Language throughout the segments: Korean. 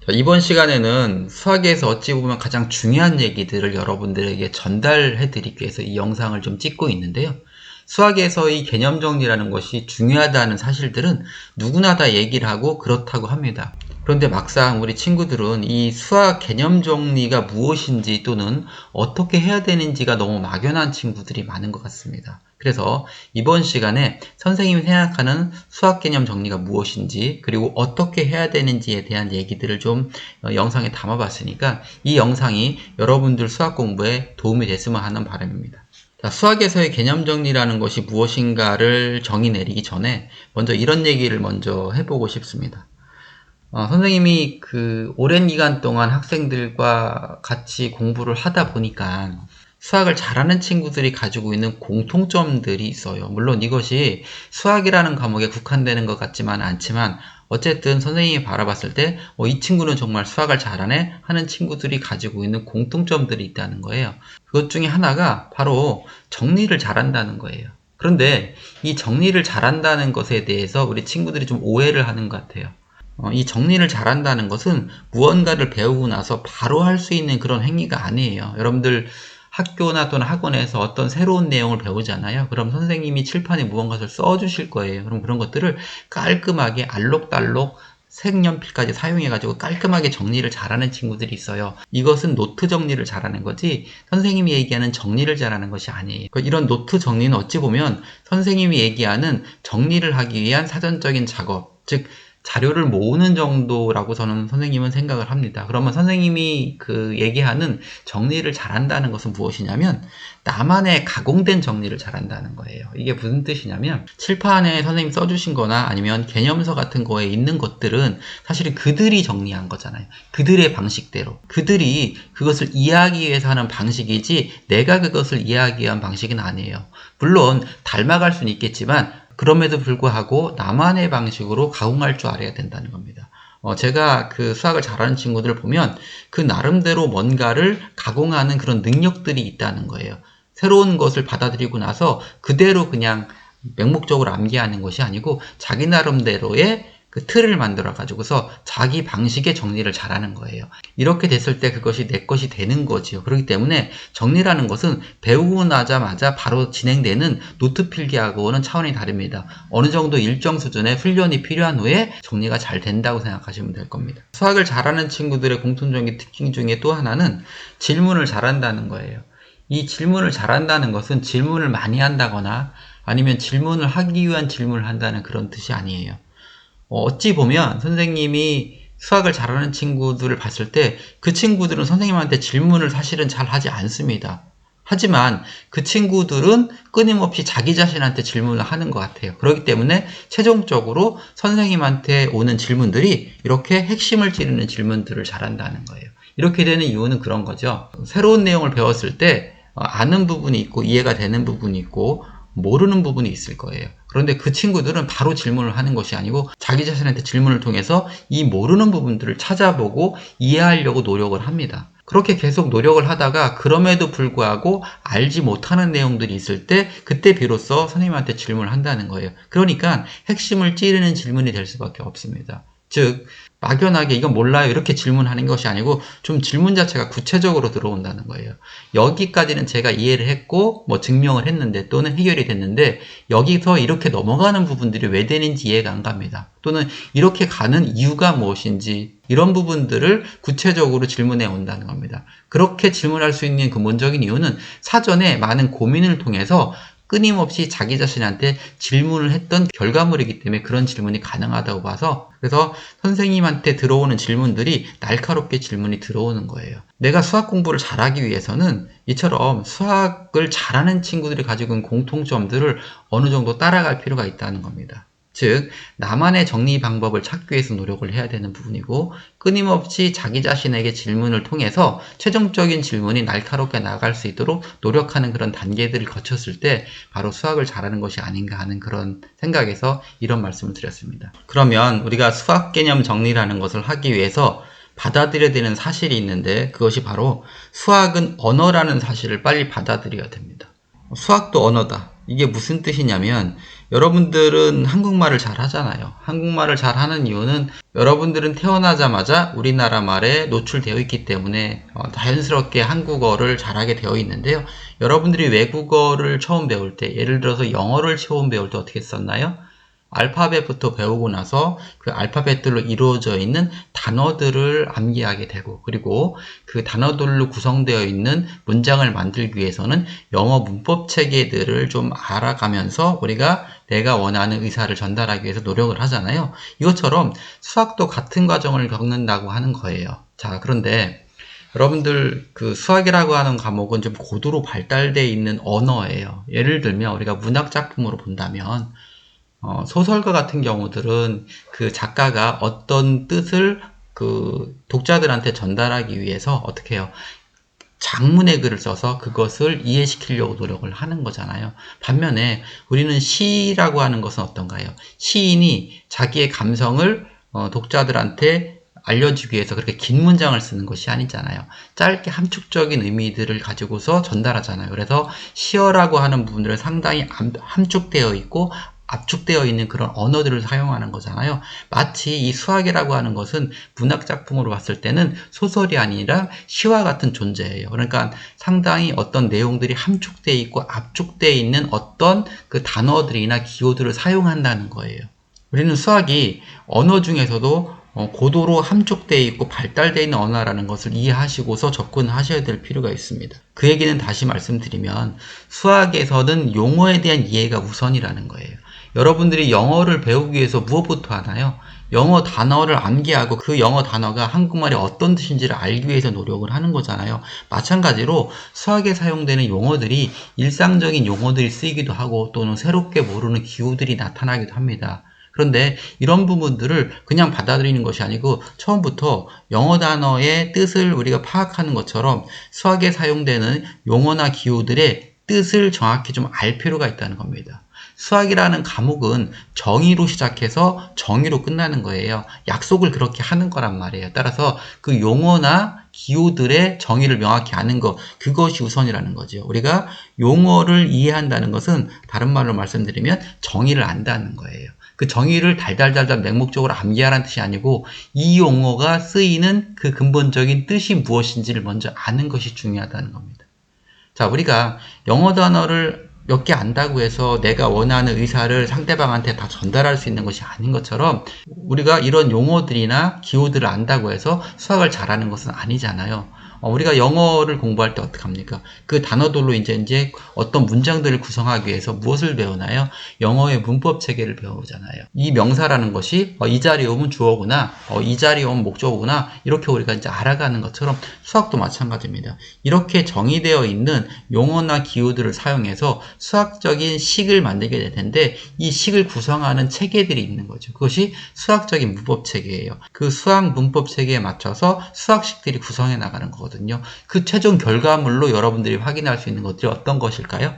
자, 이번 시간에는 수학에서 어찌 보면 가장 중요한 얘기들을 여러분들에게 전달해 드리기 위해서 이 영상을 좀 찍고 있는데요. 수학에서의 개념 정리라는 것이 중요하다는 사실들은 누구나 다 얘기를 하고 그렇다고 합니다. 그런데 막상 우리 친구들은 이 수학 개념 정리가 무엇인지 또는 어떻게 해야 되는지가 너무 막연한 친구들이 많은 것 같습니다. 그래서 이번 시간에 선생님이 생각하는 수학 개념 정리가 무엇인지 그리고 어떻게 해야 되는지에 대한 얘기들을 좀 영상에 담아봤으니까 이 영상이 여러분들 수학 공부에 도움이 됐으면 하는 바람입니다. 자, 수학에서의 개념 정리라는 것이 무엇인가를 정의 내리기 전에 먼저 이런 얘기를 먼저 해보고 싶습니다. 선생님이 오랜 기간 동안 학생들과 같이 공부를 하다 보니까 수학을 잘하는 친구들이 가지고 있는 공통점들이 있어요. 물론 이것이 수학이라는 과목에 국한되는 것 같지만 않지만 어쨌든 선생님이 바라봤을 때 이 친구는 정말 수학을 잘하네 하는 친구들이 가지고 있는 공통점들이 있다는 거예요. 그것 중에 하나가 바로 정리를 잘한다는 거예요. 그런데 이 정리를 잘한다는 것에 대해서 우리 친구들이 좀 오해를 하는 것 같아요. 이 정리를 잘한다는 것은 무언가를 배우고 나서 바로 할 수 있는 그런 행위가 아니에요. 여러분들 학교나 또는 학원에서 어떤 새로운 내용을 배우잖아요. 그럼 선생님이 칠판에 무언가를 써주실 거예요. 그럼 그런 것들을 깔끔하게 알록달록 색연필까지 사용해가지고 깔끔하게 정리를 잘하는 친구들이 있어요. 이것은 노트 정리를 잘하는 거지 선생님이 얘기하는 정리를 잘하는 것이 아니에요. 이런 노트 정리는 어찌 보면 선생님이 얘기하는 정리를 하기 위한 사전적인 작업, 즉 자료를 모으는 정도라고 저는 선생님은 생각을 합니다. 그러면 선생님이 얘기하는 정리를 잘한다는 것은 무엇이냐면 나만의 가공된 정리를 잘한다는 거예요. 이게 무슨 뜻이냐면 칠판에 선생님이 써주신 거나 아니면 개념서 같은 거에 있는 것들은 사실은 그들이 정리한 거잖아요. 그들의 방식대로. 그들이 그것을 이해하기 위해서 하는 방식이지 내가 그것을 이해하기 위한 방식은 아니에요. 물론 닮아갈 수는 있겠지만 그럼에도 불구하고 나만의 방식으로 가공할 줄 알아야 된다는 겁니다. 제가 수학을 잘하는 친구들을 보면 그 나름대로 뭔가를 가공하는 그런 능력들이 있다는 거예요. 새로운 것을 받아들이고 나서 그대로 그냥 맹목적으로 암기하는 것이 아니고 자기 나름대로의 그 틀을 만들어 가지고서 자기 방식의 정리를 잘하는 거예요. 이렇게 됐을 때 그것이 내 것이 되는 거지요. 그렇기 때문에 정리라는 것은 배우고 나자마자 바로 진행되는 노트 필기하고는 차원이 다릅니다. 어느 정도 일정 수준의 훈련이 필요한 후에 정리가 잘 된다고 생각하시면 될 겁니다. 수학을 잘하는 친구들의 공통적인 특징 중에 또 하나는 질문을 잘한다는 거예요. 이 질문을 잘한다는 것은 질문을 많이 한다거나 아니면 질문을 하기 위한 질문을 한다는 그런 뜻이 아니에요. 어찌 보면 선생님이 수학을 잘하는 친구들을 봤을 때 그 친구들은 선생님한테 질문을 사실은 잘 하지 않습니다. 하지만 그 친구들은 끊임없이 자기 자신한테 질문을 하는 것 같아요. 그렇기 때문에 최종적으로 선생님한테 오는 질문들이 이렇게 핵심을 찌르는 질문들을 잘한다는 거예요. 이렇게 되는 이유는 그런 거죠. 새로운 내용을 배웠을 때 아는 부분이 있고 이해가 되는 부분이 있고 모르는 부분이 있을 거예요. 그런데 그 친구들은 바로 질문을 하는 것이 아니고 자기 자신한테 질문을 통해서 이 모르는 부분들을 찾아보고 이해하려고 노력을 합니다. 그렇게 계속 노력을 하다가 그럼에도 불구하고 알지 못하는 내용들이 있을 때 그때 비로소 선생님한테 질문을 한다는 거예요. 그러니까 핵심을 찌르는 질문이 될 수밖에 없습니다. 즉 막연하게 이건 몰라요 이렇게 질문하는 것이 아니고 좀 질문 자체가 구체적으로 들어온다는 거예요. 여기까지는 제가 이해를 했고 증명을 했는데 또는 해결이 됐는데 여기서 이렇게 넘어가는 부분들이 왜 되는지 이해가 안 갑니다. 또는 이렇게 가는 이유가 무엇인지 이런 부분들을 구체적으로 질문해 온다는 겁니다. 그렇게 질문할 수 있는 근본적인 이유는 사전에 많은 고민을 통해서 끊임없이 자기 자신한테 질문을 했던 결과물이기 때문에 그런 질문이 가능하다고 봐서 그래서 선생님한테 들어오는 질문들이 날카롭게 질문이 들어오는 거예요. 내가 수학 공부를 잘하기 위해서는 이처럼 수학을 잘하는 친구들이 가지고 있는 공통점들을 어느 정도 따라갈 필요가 있다는 겁니다. 즉 나만의 정리 방법을 찾기 위해서 노력을 해야 되는 부분이고 끊임없이 자기 자신에게 질문을 통해서 최종적인 질문이 날카롭게 나갈 수 있도록 노력하는 그런 단계들을 거쳤을 때 바로 수학을 잘하는 것이 아닌가 하는 그런 생각에서 이런 말씀을 드렸습니다. 그러면 우리가 수학 개념 정리라는 것을 하기 위해서 받아들여야 되는 사실이 있는데 그것이 바로 수학은 언어라는 사실을 빨리 받아들여야 됩니다. 수학도 언어다. 이게 무슨 뜻이냐면 여러분들은 한국말을 잘 하잖아요. 한국말을 잘 하는 이유는 여러분들은 태어나자마자 우리나라 말에 노출되어 있기 때문에 자연스럽게 한국어를 잘하게 되어 있는데요. 여러분들이 외국어를 처음 배울 때, 예를 들어서 영어를 처음 배울 때 어떻게 썼나요? 알파벳부터 배우고 나서 그 알파벳들로 이루어져 있는 단어들을 암기하게 되고, 그리고 그 단어들로 구성되어 있는 문장을 만들기 위해서는 영어 문법 체계들을 좀 알아가면서 우리가 내가 원하는 의사를 전달하기 위해서 노력을 하잖아요. 이것처럼 수학도 같은 과정을 겪는다고 하는 거예요. 자, 그런데 여러분들 그 수학이라고 하는 과목은 좀 고도로 발달되어 있는 언어예요. 예를 들면 우리가 문학 작품으로 본다면 소설가 같은 경우들은 그 작가가 어떤 뜻을 그 독자들한테 전달하기 위해서 어떻게 해요? 장문의 글을 써서 그것을 이해시키려고 노력을 하는 거잖아요. 반면에 우리는 시라고 하는 것은 어떤가요? 시인이 자기의 감성을 독자들한테 알려주기 위해서 그렇게 긴 문장을 쓰는 것이 아니잖아요. 짧게 함축적인 의미들을 가지고서 전달하잖아요. 그래서 시어라고 하는 부분들은 상당히 함축되어 있고 압축되어 있는 그런 언어들을 사용하는 거잖아요. 마치 이 수학이라고 하는 것은 문학 작품으로 봤을 때는 소설이 아니라 시와 같은 존재예요. 그러니까 상당히 어떤 내용들이 함축되어 있고 압축되어 있는 어떤 그 단어들이나 기호들을 사용한다는 거예요. 우리는 수학이 언어 중에서도 고도로 함축되어 있고 발달되어 있는 언어라는 것을 이해하시고서 접근하셔야 될 필요가 있습니다. 그 얘기는 다시 말씀드리면 수학에서는 용어에 대한 이해가 우선이라는 거예요. 여러분들이 영어를 배우기 위해서 무엇부터 하나요? 영어 단어를 암기하고 그 영어 단어가 한국말이 어떤 뜻인지를 알기 위해서 노력을 하는 거잖아요. 마찬가지로 수학에 사용되는 용어들이 일상적인 용어들이 쓰이기도 하고 또는 새롭게 모르는 기호들이 나타나기도 합니다. 그런데 이런 부분들을 그냥 받아들이는 것이 아니고 처음부터 영어 단어의 뜻을 우리가 파악하는 것처럼 수학에 사용되는 용어나 기호들의 뜻을 정확히 좀 알 필요가 있다는 겁니다. 수학이라는 과목은 정의로 시작해서 정의로 끝나는 거예요. 약속을 그렇게 하는 거란 말이에요. 따라서 그 용어나 기호들의 정의를 명확히 아는 것, 그것이 우선이라는 거죠. 우리가 용어를 이해한다는 것은 다른 말로 말씀드리면 정의를 안다는 거예요. 그 정의를 달달달달 맹목적으로 암기하라는 뜻이 아니고 이 용어가 쓰이는 그 근본적인 뜻이 무엇인지를 먼저 아는 것이 중요하다는 겁니다. 자, 우리가 영어 단어를 몇 개 안다고 해서 내가 원하는 의사를 상대방한테 다 전달할 수 있는 것이 아닌 것처럼 우리가 이런 용어들이나 기호들을 안다고 해서 수학을 잘하는 것은 아니잖아요. 우리가 영어를 공부할 때 어떻게 합니까? 그 단어들로 이제 어떤 문장들을 구성하기 위해서 무엇을 배우나요? 영어의 문법 체계를 배우잖아요. 이 명사라는 것이 이 자리에 오면 주어구나, 이 자리에 오면 목적어구나, 이렇게 우리가 이제 알아가는 것처럼 수학도 마찬가지입니다. 이렇게 정의되어 있는 용어나 기호들을 사용해서 수학적인 식을 만들게 될 텐데 이 식을 구성하는 체계들이 있는 거죠. 그것이 수학적인 문법 체계예요. 그 수학 문법 체계에 맞춰서 수학식들이 구성해 나가는 거거든요. 그 최종 결과물로 여러분들이 확인할 수 있는 것들이 어떤 것일까요?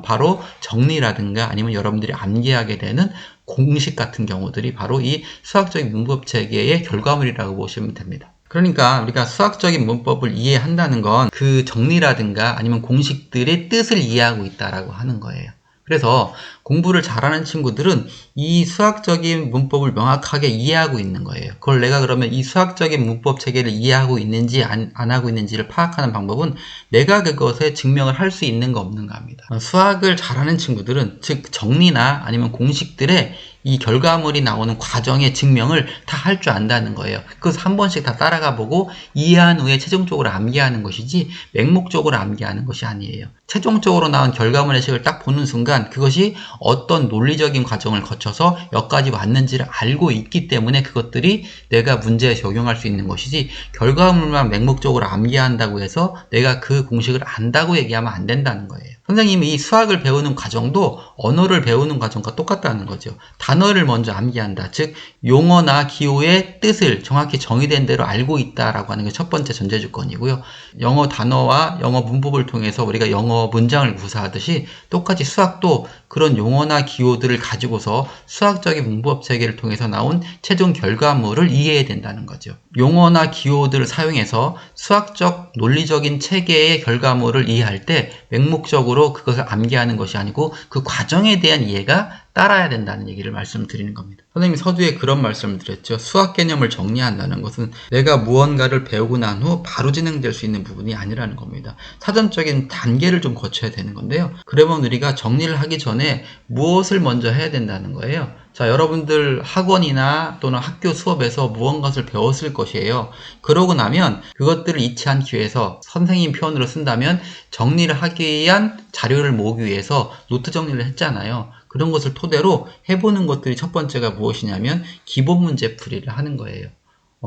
바로 정리라든가 아니면 여러분들이 암기하게 되는 공식 같은 경우들이 바로 이 수학적인 문법 체계의 결과물이라고 보시면 됩니다. 그러니까 우리가 수학적인 문법을 이해한다는 건 그 정리라든가 아니면 공식들의 뜻을 이해하고 있다라고 하는 거예요. 그래서 공부를 잘하는 친구들은 이 수학적인 문법을 명확하게 이해하고 있는 거예요. 그걸 내가 그러면 이 수학적인 문법 체계를 이해하고 있는지 안 하고 있는지를 파악하는 방법은 내가 그것에 증명을 할 수 있는가 없는가 합니다. 수학을 잘하는 친구들은 즉 정리나 아니면 공식들의 이 결과물이 나오는 과정의 증명을 다 할 줄 안다는 거예요. 그래서 한 번씩 다 따라가 보고 이해한 후에 최종적으로 암기하는 것이지 맹목적으로 암기하는 것이 아니에요. 최종적으로 나온 결과물의 식을 딱 보는 순간 그것이 어떤 논리적인 과정을 거쳐서 여기까지 왔는지를 알고 있기 때문에 그것들이 내가 문제에 적용할 수 있는 것이지 결과물만 맹목적으로 암기한다고 해서 내가 그 공식을 안다고 얘기하면 안 된다는 거예요. 선생님이 이 수학을 배우는 과정도 언어를 배우는 과정과 똑같다는 거죠. 단어를 먼저 암기한다. 즉 용어나 기호의 뜻을 정확히 정의된 대로 알고 있다라고 하는 게 첫 번째 전제 조건이고요. 영어 단어와 영어 문법을 통해서 우리가 영어 문장을 구사하듯이 똑같이 수학도 그런 용어나 기호들을 가지고서 수학적인 문법 체계를 통해서 나온 최종 결과물을 이해해야 된다는 거죠. 용어나 기호들을 사용해서 수학적 논리적인 체계의 결과물을 이해할 때 맹목적으로 필수적으로 그것을 암기하는 것이 아니고 그 과정에 대한 이해가 따라야 된다는 얘기를 말씀드리는 겁니다. 선생님이 서두에 그런 말씀을 드렸죠. 수학 개념을 정리한다는 것은 내가 무언가를 배우고 난 후 바로 진행될 수 있는 부분이 아니라는 겁니다. 사전적인 단계를 좀 거쳐야 되는 건데요. 그러면 우리가 정리를 하기 전에 무엇을 먼저 해야 된다는 거예요. 자, 여러분들 학원이나 또는 학교 수업에서 무언가를 배웠을 것이에요. 그러고 나면 그것들을 잊지 않기 위해서 선생님 표현으로 쓴다면 정리를 하기 위한 자료를 모으기 위해서 노트 정리를 했잖아요. 그런 것을 토대로 해보는 것들이 첫 번째가 무엇이냐면 기본 문제 풀이를 하는 거예요.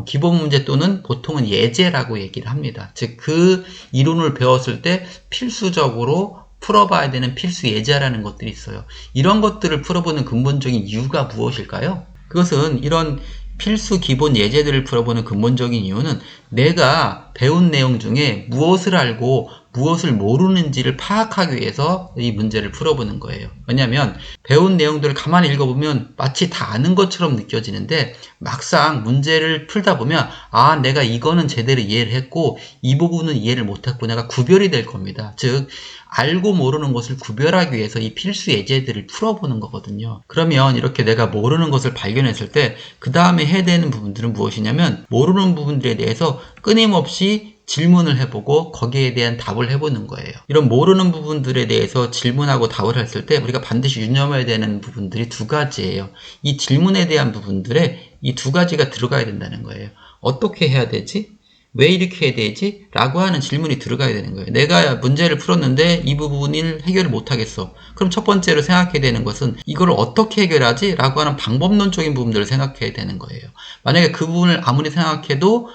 기본 문제 또는 보통은 예제라고 얘기를 합니다. 즉, 그 이론을 배웠을 때 필수적으로 풀어봐야 되는 필수 예제라는 것들이 있어요. 이런 것들을 풀어보는 근본적인 이유가 무엇일까요? 그것은 이런 필수 기본 예제들을 풀어보는 근본적인 이유는 내가 배운 내용 중에 무엇을 알고 무엇을 모르는지를 파악하기 위해서 이 문제를 풀어보는 거예요. 왜냐하면 배운 내용들을 가만히 읽어보면 마치 다 아는 것처럼 느껴지는데 막상 문제를 풀다 보면 아, 내가 이거는 제대로 이해를 했고 이 부분은 이해를 못했고 내가 구별이 될 겁니다. 즉 알고 모르는 것을 구별하기 위해서 이 필수 예제들을 풀어보는 거거든요. 그러면 이렇게 내가 모르는 것을 발견했을 때 그 다음에 해야 되는 부분들은 무엇이냐면 모르는 부분들에 대해서 끊임없이 질문을 해보고 거기에 대한 답을 해보는 거예요. 이런 모르는 부분들에 대해서 질문하고 답을 했을 때 우리가 반드시 유념해야 되는 부분들이 두 가지예요. 이 질문에 대한 부분들에 이 두 가지가 들어가야 된다는 거예요. 어떻게 해야 되지? 왜 이렇게 해야 되지? 라고 하는 질문이 들어가야 되는 거예요. 내가 문제를 풀었는데 이 부분을 해결을 못하겠어. 그럼 첫 번째로 생각해야 되는 것은 이걸 어떻게 해결하지? 라고 하는 방법론적인 부분들을 생각해야 되는 거예요. 만약에 그 부분을 아무리 생각해도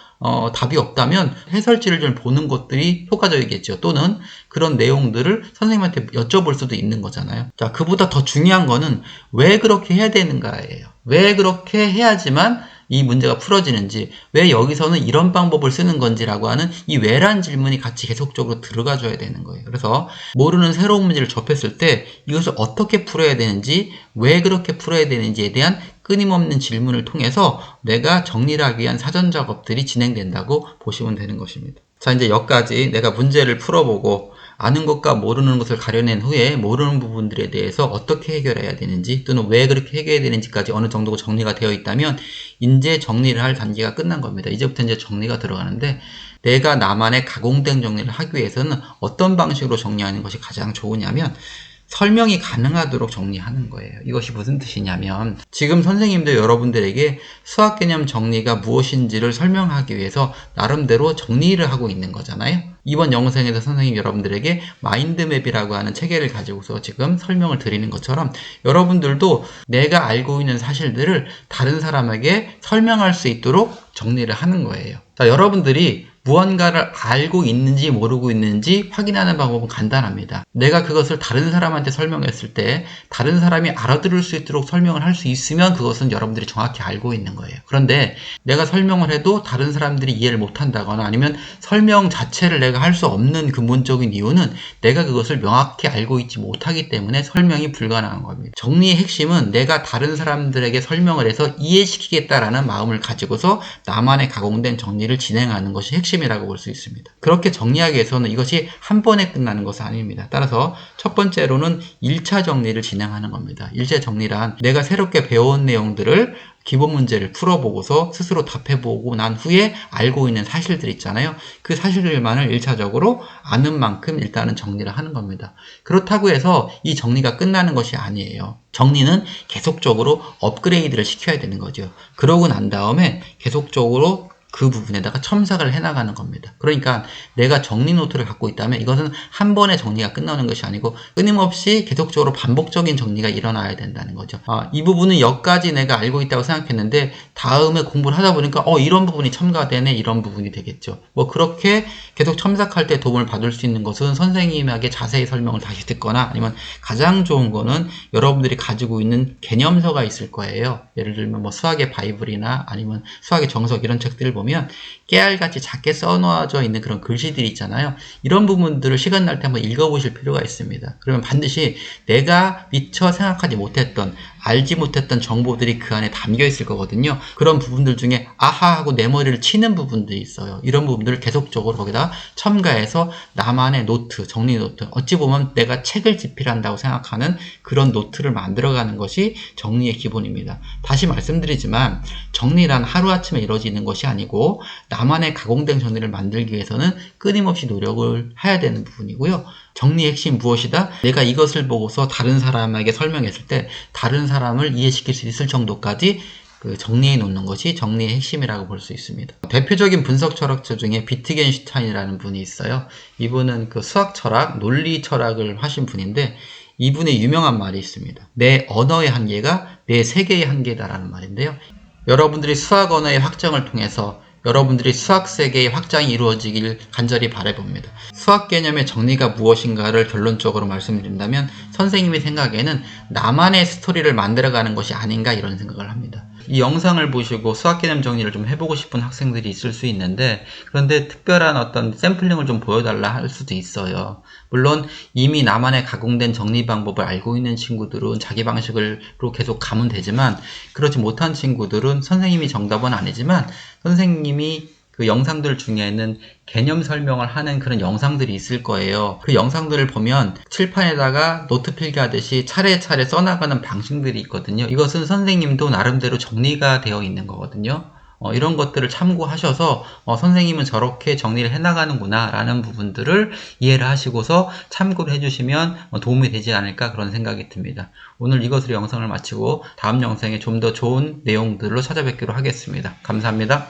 답이 없다면 해설지를 좀 보는 것들이 효과적이겠죠. 또는 그런 내용들을 선생님한테 여쭤볼 수도 있는 거잖아요. 자, 그보다 더 중요한 거는 왜 그렇게 해야 되는가예요. 왜 그렇게 해야지만 이 문제가 풀어지는지, 왜 여기서는 이런 방법을 쓰는 건지라고 하는 이 왜란 질문이 같이 계속적으로 들어가 줘야 되는 거예요. 그래서 모르는 새로운 문제를 접했을 때 이것을 어떻게 풀어야 되는지, 왜 그렇게 풀어야 되는지에 대한 끊임없는 질문을 통해서 내가 정리를 하기 위한 사전 작업들이 진행된다고 보시면 되는 것입니다. 자, 이제 여기까지 내가 문제를 풀어보고 아는 것과 모르는 것을 가려낸 후에 모르는 부분들에 대해서 어떻게 해결해야 되는지 또는 왜 그렇게 해결해야 되는지까지 어느 정도 정리가 되어 있다면 이제 정리를 할 단계가 끝난 겁니다. 이제부터 이제 정리가 들어가는데 내가 나만의 가공된 정리를 하기 위해서는 어떤 방식으로 정리하는 것이 가장 좋으냐면 설명이 가능하도록 정리하는 거예요. 이것이 무슨 뜻이냐면 지금 선생님도 여러분들에게 수학 개념 정리가 무엇인지를 설명하기 위해서 나름대로 정리를 하고 있는 거잖아요. 이번 영상에서 선생님 여러분들에게 마인드맵이라고 하는 체계를 가지고서 지금 설명을 드리는 것처럼 여러분들도 내가 알고 있는 사실들을 다른 사람에게 설명할 수 있도록 정리를 하는 거예요. 자, 여러분들이 무언가를 알고 있는지 모르고 있는지 확인하는 방법은 간단합니다. 내가 그것을 다른 사람한테 설명했을 때 다른 사람이 알아들을 수 있도록 설명을 할 수 있으면 그것은 여러분들이 정확히 알고 있는 거예요. 그런데 내가 설명을 해도 다른 사람들이 이해를 못한다거나 아니면 설명 자체를 내가 할 수 없는 근본적인 이유는 내가 그것을 명확히 알고 있지 못하기 때문에 설명이 불가능한 겁니다. 정리의 핵심은 내가 다른 사람들에게 설명을 해서 이해시키겠다라는 마음을 가지고서 나만의 가공된 정리를 진행하는 것이 핵심이라고 볼 수 있습니다. 그렇게 정리하기 위해서는 이것이 한 번에 끝나는 것은 아닙니다. 따라서 첫 번째로는 1차 정리를 진행하는 겁니다. 1차 정리란 내가 새롭게 배워온 내용들을 기본 문제를 풀어보고서 스스로 답해보고 난 후에 알고 있는 사실들 있잖아요. 그 사실들만을 1차적으로 아는 만큼 일단은 정리를 하는 겁니다. 그렇다고 해서 이 정리가 끝나는 것이 아니에요. 정리는 계속적으로 업그레이드를 시켜야 되는 거죠. 그러고 난 다음에 계속적으로 그 부분에다가 첨삭을 해나가는 겁니다. 그러니까 내가 정리 노트를 갖고 있다면 이것은 한 번에 정리가 끝나는 것이 아니고 끊임없이 계속적으로 반복적인 정리가 일어나야 된다는 거죠. 이 부분은 여기까지 내가 알고 있다고 생각했는데 다음에 공부를 하다 보니까 이런 부분이 첨가가 되네, 이런 부분이 되겠죠. 뭐 그렇게 계속 첨삭할 때 도움을 받을 수 있는 것은 선생님에게 자세히 설명을 다시 듣거나 아니면 가장 좋은 거는 여러분들이 가지고 있는 개념서가 있을 거예요. 예를 들면 뭐 수학의 바이블이나 아니면 수학의 정석 이런 책들을 보면 깨알같이 작게 써놓아져 있는 그런 글씨들이 있잖아요. 이런 부분들을 시간 날 때 한번 읽어보실 필요가 있습니다. 그러면 반드시 내가 미처 생각하지 못했던 알지 못했던 정보들이 그 안에 담겨 있을 거거든요. 그런 부분들 중에 아하 하고 내 머리를 치는 부분들이 있어요. 이런 부분들을 계속적으로 거기다 첨가해서 나만의 노트, 정리 노트, 어찌 보면 내가 책을 집필한다고 생각하는 그런 노트를 만들어가는 것이 정리의 기본입니다. 다시 말씀드리지만 정리란 하루아침에 이루어지는 것이 아니고 나만의 가공된 정리를 만들기 위해서는 끊임없이 노력을 해야 되는 부분이고요. 정리의 핵심 무엇이다? 내가 이것을 보고서 다른 사람에게 설명했을 때 다른 사람을 이해시킬 수 있을 정도까지 정리해 놓는 것이 정리의 핵심이라고 볼 수 있습니다. 대표적인 분석 철학자 중에 비트겐슈타인이라는 분이 있어요. 이분은 수학 철학, 논리 철학을 하신 분인데 이분의 유명한 말이 있습니다. 내 언어의 한계가 내 세계의 한계다라는 말인데요. 여러분들이 수학 언어의 확장을 통해서 여러분들이 수학 세계의 확장이 이루어지길 간절히 바라봅니다. 수학 개념의 정리가 무엇인가를 결론적으로 말씀드린다면 선생님의 생각에는 나만의 스토리를 만들어가는 것이 아닌가 이런 생각을 합니다. 이 영상을 보시고 수학 개념 정리를 좀 해보고 싶은 학생들이 있을 수 있는데 그런데 특별한 어떤 샘플링을 좀 보여달라 할 수도 있어요. 물론 이미 나만의 가공된 정리 방법을 알고 있는 친구들은 자기 방식으로 계속 가면 되지만 그렇지 못한 친구들은 선생님이 정답은 아니지만 선생님이 그 영상들 중에는 개념 설명을 하는 그런 영상들이 있을 거예요. 그 영상들을 보면 칠판에다가 노트 필기하듯이 차례차례 써나가는 방식들이 있거든요. 이것은 선생님도 나름대로 정리가 되어 있는 거거든요. 이런 것들을 참고하셔서 선생님은 저렇게 정리를 해나가는구나 라는 부분들을 이해를 하시고서 참고를 해주시면 도움이 되지 않을까 그런 생각이 듭니다. 오늘 이것으로 영상을 마치고 다음 영상에 좀 더 좋은 내용들로 찾아뵙기로 하겠습니다. 감사합니다.